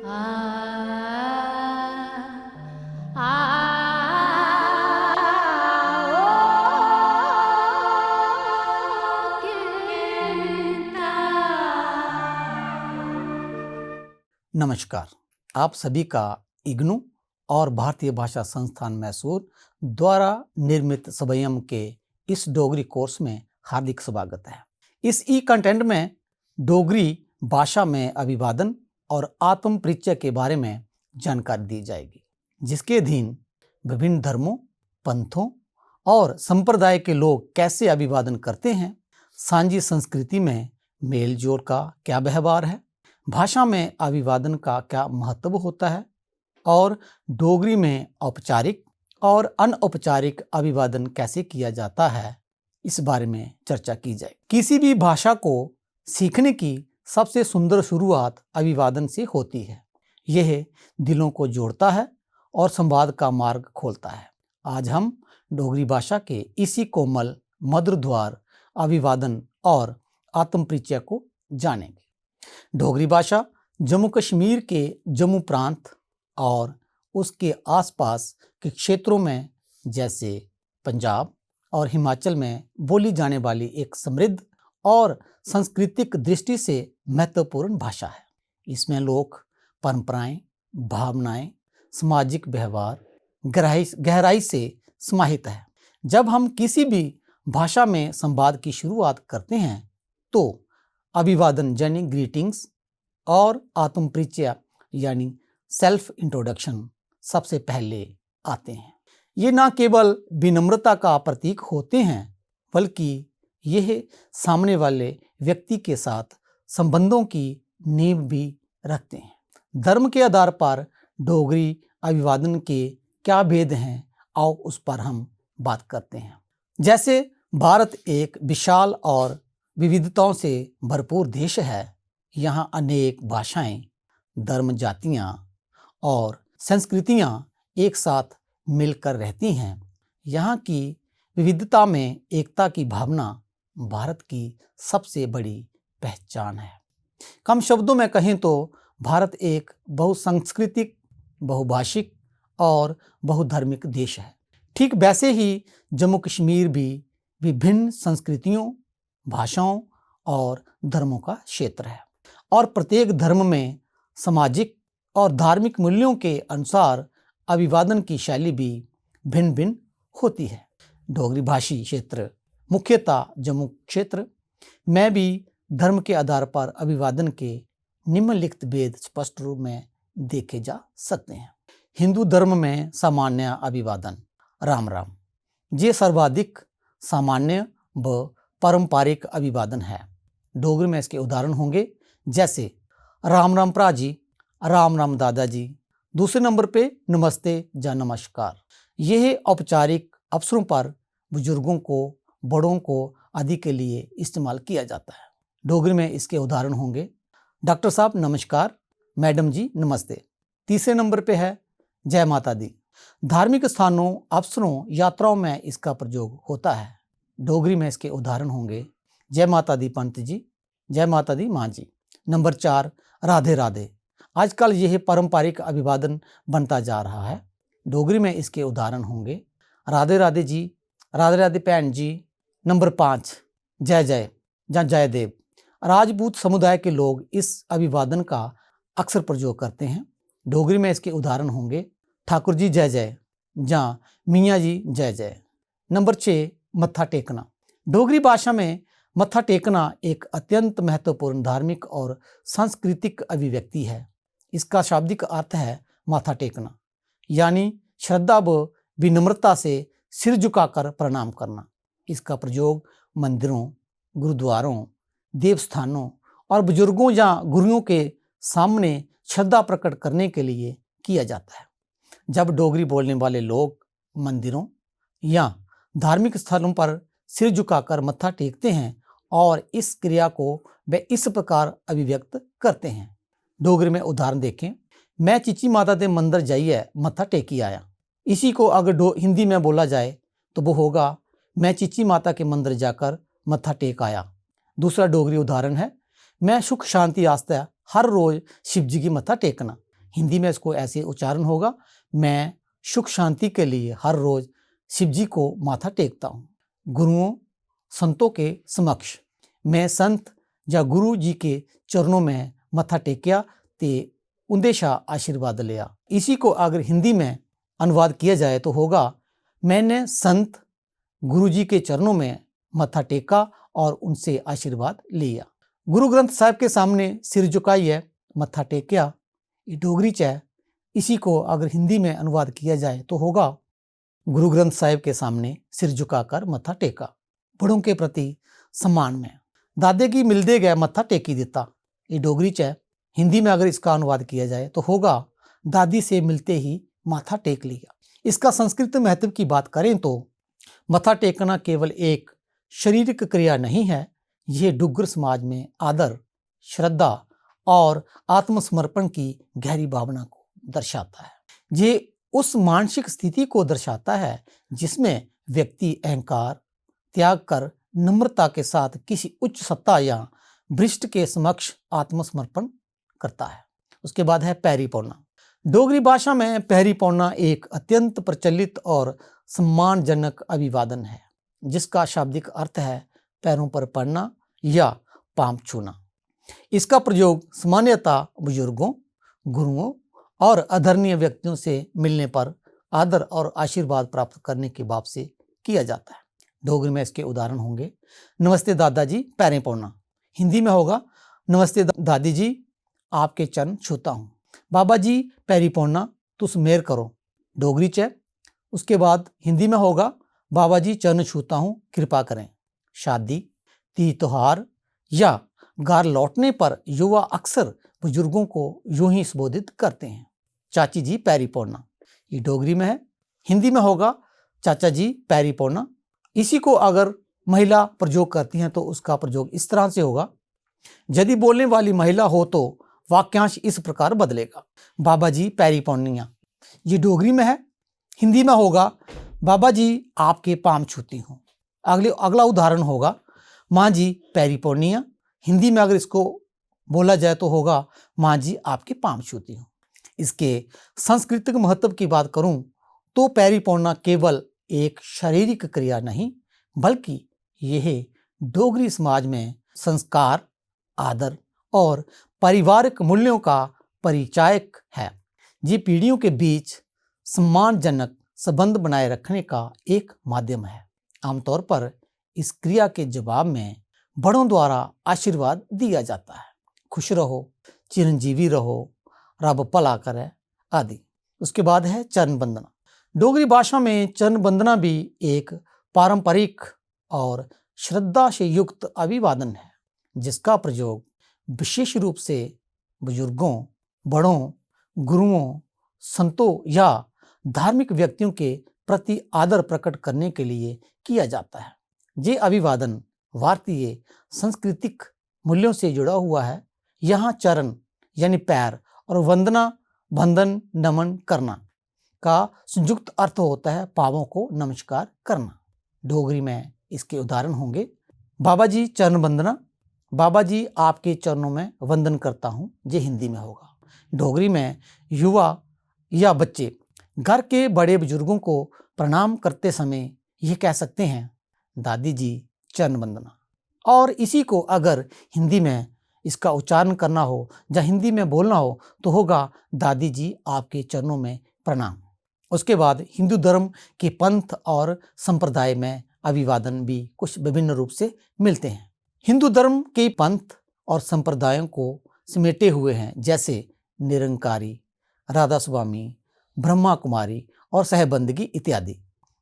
आ आ ओ केता। नमस्कार। आप सभी का इग्नू और भारतीय भाषा संस्थान मैसूर द्वारा निर्मित स्वयं के इस डोगरी कोर्स में हार्दिक स्वागत है। इस ई कंटेंट में डोगरी भाषा में अभिवादन और आत्म परिचय के बारे में जानकारी दी जाएगी, जिसके अधीन विभिन्न धर्मों, पंथों और संप्रदाय के लोग कैसे अभिवादन करते हैं, सांझी संस्कृति में मेल जोल का क्या व्यवहार है, भाषा में अभिवादन का क्या महत्व होता है और डोगरी में औपचारिक और अनौपचारिक अभिवादन कैसे किया जाता है, इस बारे में चर्चा की जाए। किसी भी भाषा को सीखने की सबसे सुंदर शुरुआत अभिवादन से होती है। यह दिलों को जोड़ता है और संवाद का मार्ग खोलता है। आज हम डोगरी भाषा के इसी कोमल मधुर द्वार अभिवादन और आत्म परिचय को जानेंगे। डोगरी भाषा जम्मू कश्मीर के जम्मू प्रांत और उसके आसपास के क्षेत्रों में जैसे पंजाब और हिमाचल में बोली जाने वाली एक समृद्ध और सांस्कृतिक दृष्टि से महत्वपूर्ण भाषा है। इसमें लोक परंपराएं, भावनाएं, सामाजिक व्यवहार गहराई से समाहित है। जब हम किसी भी भाषा में संवाद की शुरुआत करते हैं तो अभिवादन यानी ग्रीटिंग्स और आत्म परिचय यानी सेल्फ इंट्रोडक्शन सबसे पहले आते हैं। ये न केवल विनम्रता का प्रतीक होते हैं, बल्कि यह सामने वाले व्यक्ति के साथ संबंधों की नींव भी रखते हैं। धर्म के आधार पर डोगरी अभिवादन के क्या भेद हैं, आओ उस पर हम बात करते हैं। जैसे भारत एक विशाल और विविधताओं से भरपूर देश है। यहाँ अनेक भाषाएं, धर्म, जातियाँ और संस्कृतियाँ एक साथ मिलकर रहती हैं। यहाँ की विविधता में एकता की भावना भारत की सबसे बड़ी पहचान है। कम शब्दों में कहें तो भारत एक बहुसांस्कृतिक, बहुभाषिक और बहुधार्मिक देश है। ठीक वैसे ही जम्मू कश्मीर भी विभिन्न संस्कृतियों, भाषाओं और धर्मों का क्षेत्र है और प्रत्येक धर्म में सामाजिक और धार्मिक मूल्यों के अनुसार अभिवादन की शैली भी भिन्न भिन्न होती है। डोगरी भाषी क्षेत्र मुख्यतः जम्मू क्षेत्र में भी धर्म के आधार पर अभिवादन के निम्नलिखित भेद स्पष्ट रूप में देखे जा सकते हैं। हिंदू धर्म में सामान्य अभिवादन राम राम, ये सर्वाधिक सामान्य व पारंपरिक अभिवादन है। डोगरी में इसके उदाहरण होंगे जैसे राम राम भरा जी, राम राम दादाजी। दूसरे नंबर पे नमस्ते या नमस्कार। यह औपचारिक अवसरों पर बुजुर्गों को, बड़ों को आदि के लिए इस्तेमाल किया जाता है। डोगरी में इसके उदाहरण होंगे डॉक्टर साहब नमस्कार, मैडम जी नमस्ते। तीसरे नंबर पे है जय माता दी। धार्मिक स्थानों, अवसरों, यात्राओं में इसका प्रयोग होता है। डोगरी में इसके उदाहरण होंगे जय माता दी पंत जी, जय माता दी माँ जी। नंबर 4 राधे राधे। आजकल यह पारंपरिक अभिवादन बनता जा रहा है। डोगरी में इसके उदाहरण होंगे राधे राधे जी, राधे राधे भैन जी। नंबर 5 जय जय या जय देव। राजपूत समुदाय के लोग इस अभिवादन का अक्सर प्रयोग करते हैं। डोगरी में इसके उदाहरण होंगे ठाकुर जी जय जय या मियाँ जी जय जय। नंबर 6 मत्था टेकना। डोगरी भाषा में मत्था टेकना एक अत्यंत महत्वपूर्ण धार्मिक और सांस्कृतिक अभिव्यक्ति है। इसका शाब्दिक अर्थ है माथा टेकना, यानी श्रद्धा व विनम्रता से सिर झुकाकर प्रणाम करना। इसका प्रयोग मंदिरों, गुरुद्वारों, देवस्थानों और बुजुर्गों या गुरुओं के सामने श्रद्धा प्रकट करने के लिए किया जाता है। जब डोगरी बोलने वाले लोग मंदिरों या धार्मिक स्थलों पर सिर झुकाकर मत्था टेकते हैं और इस क्रिया को वे इस प्रकार अभिव्यक्त करते हैं। डोगरी में उदाहरण देखें, मैं चीची माता दे मंदिर जाइए मत्था टेकी आया। इसी को अगर हिंदी में बोला जाए तो वो होगा मैं चीची माता के मंदिर जाकर मत्था टेक आया। दूसरा डोगरी उदाहरण है मैं सुख शांति आस्ते हर रोज शिव जी की मत्था टेकना। हिंदी में इसको ऐसे उच्चारण होगा, मैं सुख शांति के लिए हर रोज शिव जी को माथा टेकता हूँ। गुरुओं संतों के समक्ष मैं संत या गुरु जी के चरणों में मत्था टेकिया ते उंदेशा आशीर्वाद लिया। इसी को अगर हिंदी में अनुवाद किया जाए तो होगा, मैंने संत गुरु जी के चरणों में मत्था टेका और उनसे आशीर्वाद लिया। गुरु ग्रंथ साहिब के सामने सिर झुकाइए, मत्था टेकिया, ये डोगरी च है। इसी को अगर हिंदी में अनुवाद किया जाए तो होगा, गुरु ग्रंथ साहिब के सामने सिर झुकाकर मत्था टेका, बड़ों के प्रति सम्मान में। दादे की मिलदे गए मत्था टेकी दिता, ये डोगरी च है। हिंदी में अगर इसका अनुवाद किया जाए तो होगा, दादी से मिलते ही माथा टेक लिया। इसका संस्कृत महत्व की बात करें तो मत्था टेकना केवल एक शारीरिक क्रिया नहीं है, यह डुग्गर समाज में आदर, श्रद्धा और आत्मसमर्पण की गहरी भावना को दर्शाता है। ये उस मानसिक स्थिति को दर्शाता है जिसमें व्यक्ति अहंकार त्याग कर नम्रता के साथ किसी उच्च सत्ता या भ्रष्ट के समक्ष आत्मसमर्पण करता है। उसके बाद है पैरी पौना। डोगरी भाषा में पैरी पौना एक अत्यंत प्रचलित और सम्मानजनक अभिवादन है, जिसका शाब्दिक अर्थ है पैरों पर पड़ना या पांव छूना। इसका प्रयोग सामान्यतः बुजुर्गों, गुरुओं और आदरणीय व्यक्तियों से मिलने पर आदर और आशीर्वाद प्राप्त करने के भाव से किया जाता है। डोगरी में इसके उदाहरण होंगे, नमस्ते दादाजी पैरें पौना। हिंदी में होगा, नमस्ते दादी जी आपके चरण छूता हूँ। बाबा जी पैरी पौना तुस मेहर करो, डोगरी च। उसके बाद हिंदी में होगा, बाबा जी चरण छूता हूँ कृपा करें। शादी, तीज त्योहार या घर लौटने पर युवा अक्सर बुजुर्गों को यूं ही संबोधित करते हैं, चाची जी पैरी पौना, ये डोगरी में है। हिंदी में होगा, चाचा जी पैरी पौना। इसी को अगर महिला प्रयोग करती हैं तो उसका प्रयोग इस तरह से होगा, यदि बोलने वाली महिला हो तो वाक्यांश इस प्रकार बदलेगा, बाबा जी पैरी पौनिया, ये डोगरी में है। हिंदी में होगा, बाबा जी आपके पांव छूती हूँ। अगला उदाहरण होगा, माँ जी पैरी पौनिया। हिंदी में अगर इसको बोला जाए तो होगा, माँ जी आपके पांव छूती हूँ। इसके सांस्कृतिक महत्व की बात करूं तो पैरी पौना केवल एक शारीरिक क्रिया नहीं, बल्कि यह डोगरी समाज में संस्कार, आदर और पारिवारिक मूल्यों का परिचायक है। ये पीढ़ियों के बीच सम्मानजनक संबंध बनाए रखने का एक माध्यम है। आमतौर पर इस क्रिया के जवाब में बड़ों द्वारा आशीर्वाद दिया जाता है, खुश रहो, चिरंजीवी रहो, रब भला करे आदि। उसके बाद है चरण वंदना। डोगरी भाषा में चरण वंदना भी एक पारंपरिक और श्रद्धा से युक्त अभिवादन है, जिसका प्रयोग विशेष रूप से बुजुर्गों, बड़ों, गुरुओं, संतों या धार्मिक व्यक्तियों के प्रति आदर प्रकट करने के लिए किया जाता है। ये अभिवादन भारतीय सांस्कृतिक मूल्यों से जुड़ा हुआ है। यहाँ चरण यानी पैर और वंदना बंधन नमन करना का संयुक्त अर्थ होता है पांवों को नमस्कार करना। डोगरी में इसके उदाहरण होंगे, बाबा जी चरण वंदना, बाबा जी आपके चरणों में वंदन करता हूँ, ये हिंदी में होगा। डोगरी में युवा या बच्चे घर के बड़े बुजुर्गों को प्रणाम करते समय ये कह सकते हैं, दादी जी चरण वंदना। और इसी को अगर हिंदी में इसका उच्चारण करना हो या हिंदी में बोलना हो तो होगा, दादी जी आपके चरणों में प्रणाम। उसके बाद हिंदू धर्म के पंथ और संप्रदाय में अभिवादन भी कुछ विभिन्न रूप से मिलते हैं। हिंदू धर्म के पंथ और संप्रदायों को समेटे हुए हैं, जैसे निरंकारी, राधा स्वामी, ब्रह्मा कुमारी और सहबंदगी इत्यादि।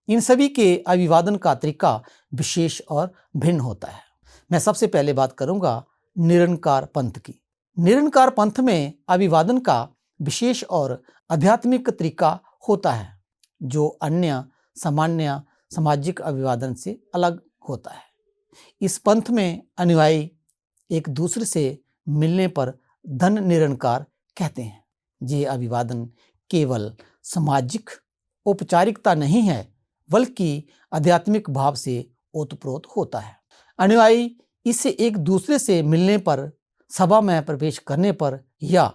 इन सभी के अभिवादन का तरीका विशेष और भिन्न होता है। मैं सबसे पहले बात करूंगा निरंकार पंथ की। निरंकार पंथ में अभिवादन का विशेष और आध्यात्मिक तरीका होता है, जो अन्य सामान्य सामाजिक अभिवादन से अलग होता है। इस पंथ में अनुयायी एक दूसरे से मिलने पर धन निरंकार कहते हैं। ये अभिवादन केवल सामाजिक औपचारिकता नहीं है, बल्कि आध्यात्मिक भाव से ओतप्रोत होता है। अनुयायी इससे एक दूसरे से मिलने पर, सभा में प्रवेश करने पर या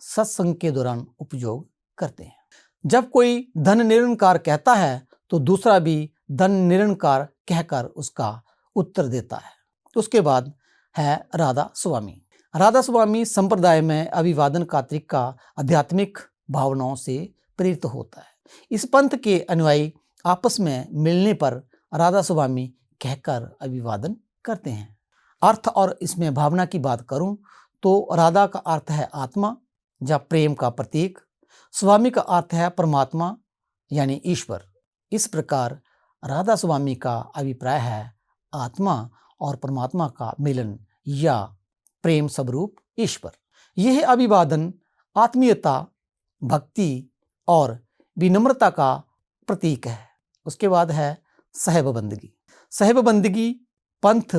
सत्संग के दौरान उपयोग करते हैं। जब कोई धन निरंकार कहता है तो दूसरा भी धन निरंकार कहकर उसका उत्तर देता है। उसके बाद है राधा स्वामी। राधा स्वामी संप्रदाय में अभिवादन का तरीका आध्यात्मिक भावनाओं से प्रेरित होता है। इस पंथ के अनुयायी आपस में मिलने पर राधा स्वामी कहकर अभिवादन करते हैं। अर्थ और इसमें भावना की बात करूं तो राधा का अर्थ है आत्मा या प्रेम का प्रतीक, स्वामी का अर्थ है परमात्मा यानी ईश्वर। इस प्रकार राधा स्वामी का अभिप्राय है आत्मा और परमात्मा का मिलन या प्रेम स्वरूप ईश्वर। यह अभिवादन आत्मीयता, भक्ति और विनम्रता का प्रतीक है। उसके बाद है साहेबबंदगी। साहेबबंदगी पंथ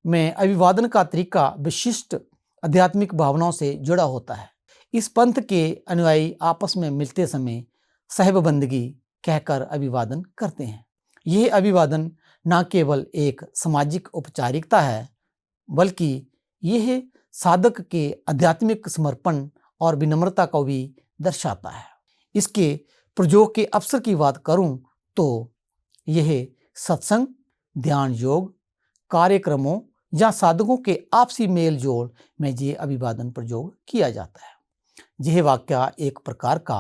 में अभिवादन का तरीका विशिष्ट आध्यात्मिक भावनाओं से जुड़ा होता है। इस पंथ के अनुयायी आपस में मिलते समय साहेबबंदगी कहकर अभिवादन करते हैं। यह अभिवादन न केवल एक सामाजिक औपचारिकता है बल्कि यह साधक के आध्यात्मिक समर्पण और विनम्रता को भी दर्शाता है। इसके प्रयोग के अवसर की बात करूं तो यह सत्संग, ध्यान योग कार्यक्रमों या साधकों के आपसी मेल जोल में ये अभिवादन प्रयोग किया जाता है। यह वाक्य एक प्रकार का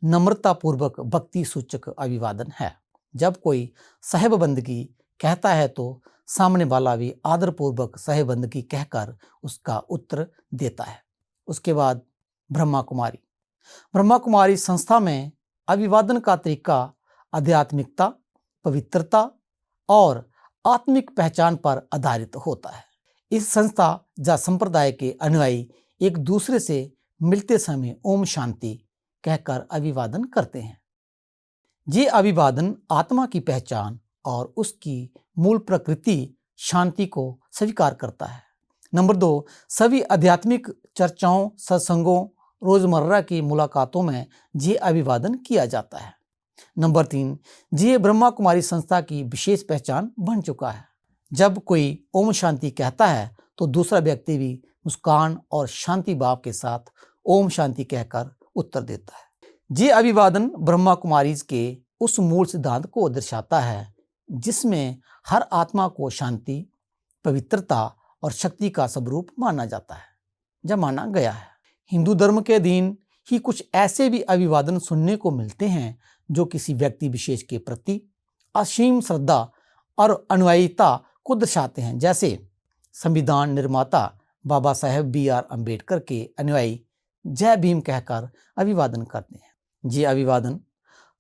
नम्रतापूर्वक भक्ति सूचक अभिवादन है। जब कोई साहेबबंदगी कहता है तो सामने वाला भी आदरपूर्वक साहेबबंदगी कहकर उसका उत्तर देता है। उसके बाद ब्रह्मा कुमारी। ब्रह्मा कुमारी संस्था में अभिवादन का तरीका आध्यात्मिकता, पवित्रता और आत्मिक पहचान पर आधारित होता है। इस संस्था या संप्रदाय के अनुयायी एक दूसरे से मिलते समय ओम शांति कहकर अभिवादन करते हैं। ये अभिवादन आत्मा की पहचान और उसकी मूल प्रकृति शांति को स्वीकार करता है। नंबर 2, सभी आध्यात्मिक चर्चाओं, सत्संगों, रोजमर्रा की मुलाकातों में ये अभिवादन किया जाता है। नंबर 3, ये ब्रह्मा कुमारी संस्था की विशेष पहचान बन चुका है। जब कोई ओम शांति कहता है तो दूसरा व्यक्ति भी मुस्कान और शांति भाव के साथ ओम शांति कहकर उत्तर देता है। ये अभिवादन ब्रह्मा कुमारी के उस मूल सिद्धांत को दर्शाता है जिसमें हर आत्मा को शांति, पवित्रता और शक्ति का स्वरूप माना जाता है या माना गया है। हिंदू धर्म के अधीन ही कुछ ऐसे भी अभिवादन सुनने को मिलते हैं जो किसी व्यक्ति विशेष के प्रति असीम श्रद्धा और अनुयायिता को दर्शाते हैं। जैसे संविधान निर्माता बाबा साहेब B.R. अम्बेडकर के अनुयायी जय भीम कहकर अभिवादन करते हैं। ये अभिवादन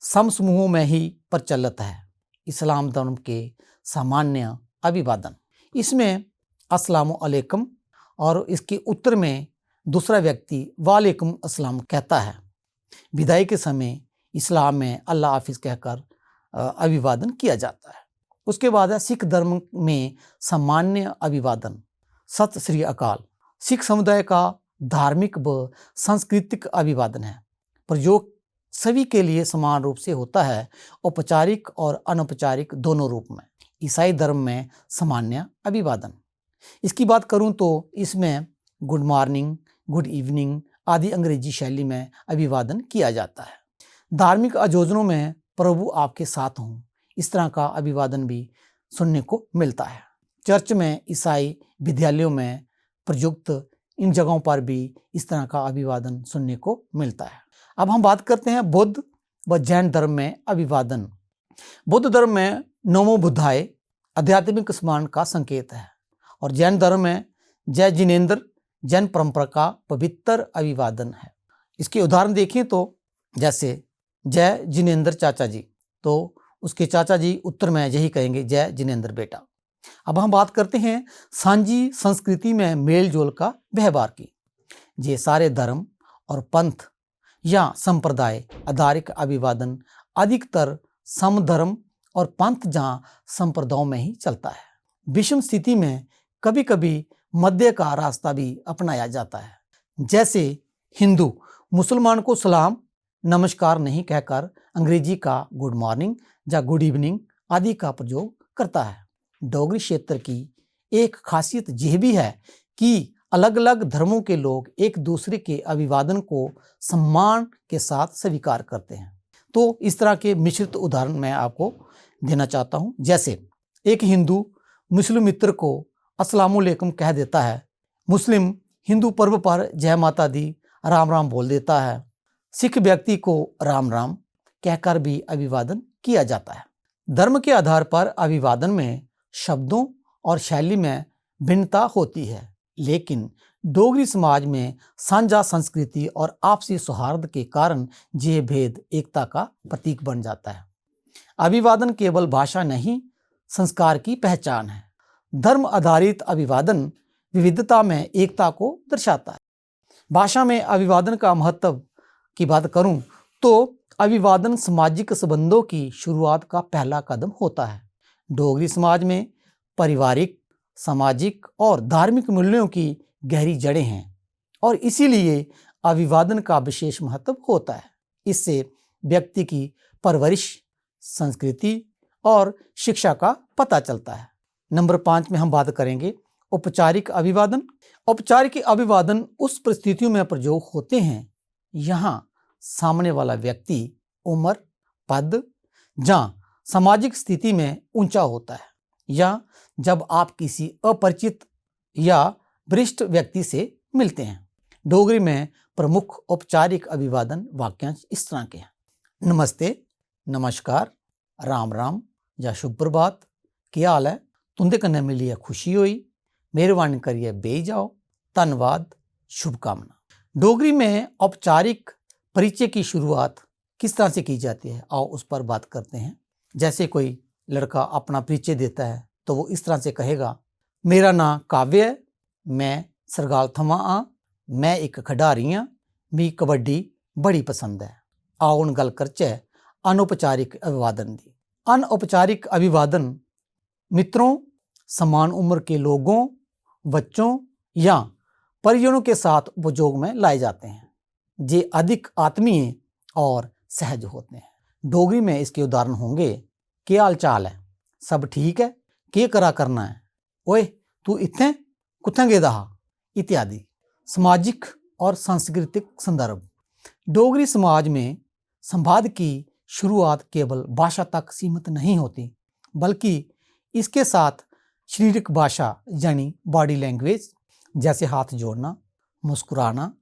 समूहों में ही प्रचलित है। इस्लाम धर्म के सामान्य अभिवादन, इसमें अस्सलामु अलैकुम और इसके उत्तर में दूसरा व्यक्ति वालेकुम अस्सलाम कहता है। विदाई के समय इस्लाम में अल्लाह हाफिज कहकर अभिवादन किया जाता है। उसके बाद है सिख धर्म में सामान्य अभिवादन सत श्री अकाल। सिख समुदाय का धार्मिक व सांस्कृतिक अभिवादन है, प्रयोग सभी के लिए समान रूप से होता है, औपचारिक और अनौपचारिक दोनों रूप में। ईसाई धर्म में सामान्य अभिवादन, इसकी बात करूं तो इसमें गुड मॉर्निंग, गुड इवनिंग आदि अंग्रेजी शैली में अभिवादन किया जाता है। धार्मिक आयोजनों में प्रभु आपके साथ हों, इस तरह का अभिवादन भी सुनने को मिलता है। चर्च में, ईसाई विद्यालयों में प्रयुक्त इन जगहों पर भी इस तरह का अभिवादन सुनने को मिलता है। अब हम बात करते हैं बौद्ध व जैन धर्म में अभिवादन। बौद्ध धर्म में नमो बुद्धाय आध्यात्मिक सम्मान का संकेत है और जैन धर्म में जय जिनेंद्र जैन परंपरा का पवित्र अभिवादन है। इसके उदाहरण देखें तो जैसे जय जिनेंद्र चाचा जी, तो उसके चाचा जी उत्तर में यही कहेंगे जय जिनेंद्र बेटा। अब हम बात करते हैं सांझी संस्कृति में मेल जोल का व्यवहार की। ये सारे धर्म और पंथ या संप्रदाय आधारित अभिवादन अधिकतर समधर्म और पंथ जहाँ संप्रदायों में ही चलता है। विषम स्थिति में कभी कभी मध्य का रास्ता भी अपनाया जाता है। जैसे हिंदू मुसलमान को सलाम नमस्कार नहीं कहकर अंग्रेजी का गुड मॉर्निंग या गुड इवनिंग आदि का प्रयोग करता है। डोगरी क्षेत्र की एक खासियत यह भी है कि अलग अलग धर्मों के लोग एक दूसरे के अभिवादन को सम्मान के साथ स्वीकार करते हैं। तो इस तरह के मिश्रित उदाहरण मैं आपको देना चाहता हूं। जैसे एक हिंदू मुस्लिम मित्र को अस्सलामुअलैकुम कह देता है, मुस्लिम हिंदू पर्व पर जय माता दी राम राम बोल देता है, सिख व्यक्ति को राम राम कहकर भी अभिवादन किया जाता है। धर्म के आधार पर अभिवादन में शब्दों और शैली में भिन्नता होती है, लेकिन डोगरी समाज में साझा संस्कृति और आपसी सौहार्द के कारण ये भेद एकता का प्रतीक बन जाता है। अभिवादन केवल भाषा नहीं, संस्कार की पहचान है। धर्म आधारित अभिवादन विविधता में एकता को दर्शाता है। भाषा में अभिवादन का महत्व की बात करूं तो अभिवादन सामाजिक संबंधों की शुरुआत का पहला कदम होता है। डोगरी समाज में पारिवारिक, सामाजिक और धार्मिक मूल्यों की गहरी जड़ें हैं और इसीलिए अभिवादन का विशेष महत्व होता है। इससे व्यक्ति की परवरिश, संस्कृति और शिक्षा का पता चलता है। नंबर 5 में हम बात करेंगे औपचारिक अभिवादन। औपचारिक अभिवादन उस परिस्थितियों में प्रयोग होते हैं यहाँ सामने वाला व्यक्ति उम्र, पद या सामाजिक स्थिति में ऊंचा होता है, या जब आप किसी अपरिचित या वरिष्ठ व्यक्ति से मिलते हैं। डोगरी में प्रमुख औपचारिक अभिवादन वाक्यांश इस तरह के हैं। नमस्ते, नमस्कार, राम राम या शुभ प्रभात, क्या हाल है, तुंदे कन्नै मिलिए खुशी हुई, मेहरबानी करिए बेही जाओ, धन्यवाद, शुभकामना। डोगरी में औपचारिक परिचय की शुरुआत किस तरह से की जाती है, आओ उस पर बात करते हैं। जैसे कोई लड़का अपना परिचय देता है तो वो इस तरह से कहेगा, मेरा नाम काव्य है, मैं सरगाल थमां आ, मैं एक खिडारी हाँ, मी कबड्डी बड़ी पसंद है। आओ हुण गल करचै अनौपचारिक अभिवादन दी। अनौपचारिक अभिवादन मित्रों, समान उम्र के लोगों, बच्चों या परिजनों के साथ उपयोग में लाए जाते हैं। जे अधिक आत्मीय और सहज होते हैं। डोगरी में इसके उदाहरण होंगे, क्या हाल चाल है, सब ठीक है, के करा करना है, ओए तू इत्थे कुत्थे गेदा हा, इत्यादि। सामाजिक और सांस्कृतिक संदर्भ। डोगरी समाज में संवाद की शुरुआत केवल भाषा तक सीमित नहीं होती, बल्कि इसके साथ शारीरिक भाषा यानी बॉडी लैंग्वेज जैसे हाथ जोड़ना, मुस्कुराना,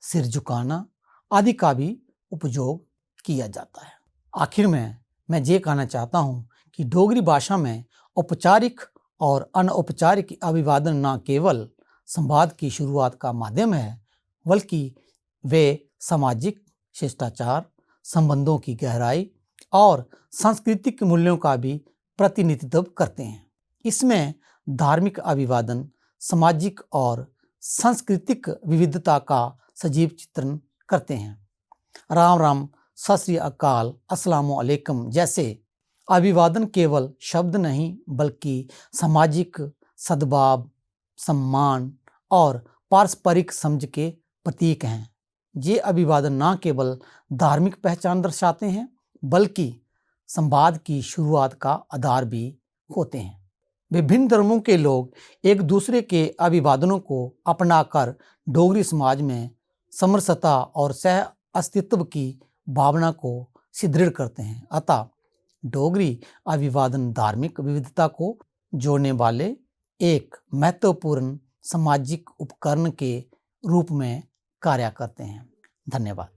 सिर झुकाना आदि का भी उपयोग किया जाता है। आखिर में मैं ये कहना चाहता हूँ कि डोगरी भाषा में औपचारिक और अनौपचारिक अभिवादन न केवल संवाद की शुरुआत का माध्यम है, बल्कि वे सामाजिक शिष्टाचार, संबंधों की गहराई और सांस्कृतिक मूल्यों का भी प्रतिनिधित्व करते हैं। इसमें धार्मिक अभिवादन सामाजिक और सांस्कृतिक विविधता का सजीव चित्रण करते हैं। राम राम, सत श्री अकाल, अस्सलामु अलैकुम जैसे अभिवादन केवल शब्द नहीं, बल्कि सामाजिक सद्भाव, सम्मान और पारस्परिक समझ के प्रतीक हैं। ये अभिवादन न केवल धार्मिक पहचान दर्शाते हैं, बल्कि संवाद की शुरुआत का आधार भी होते हैं। विभिन्न धर्मों के लोग एक दूसरे के अभिवादनों को अपनाकर डोगरी समाज में समरसता और सह अस्तित्व की भावना को सुदृढ़ करते हैं। अतः डोगरी अभिवादन धार्मिक विविधता को जोड़ने वाले एक महत्वपूर्ण सामाजिक उपकरण के रूप में कार्य करते हैं। धन्यवाद।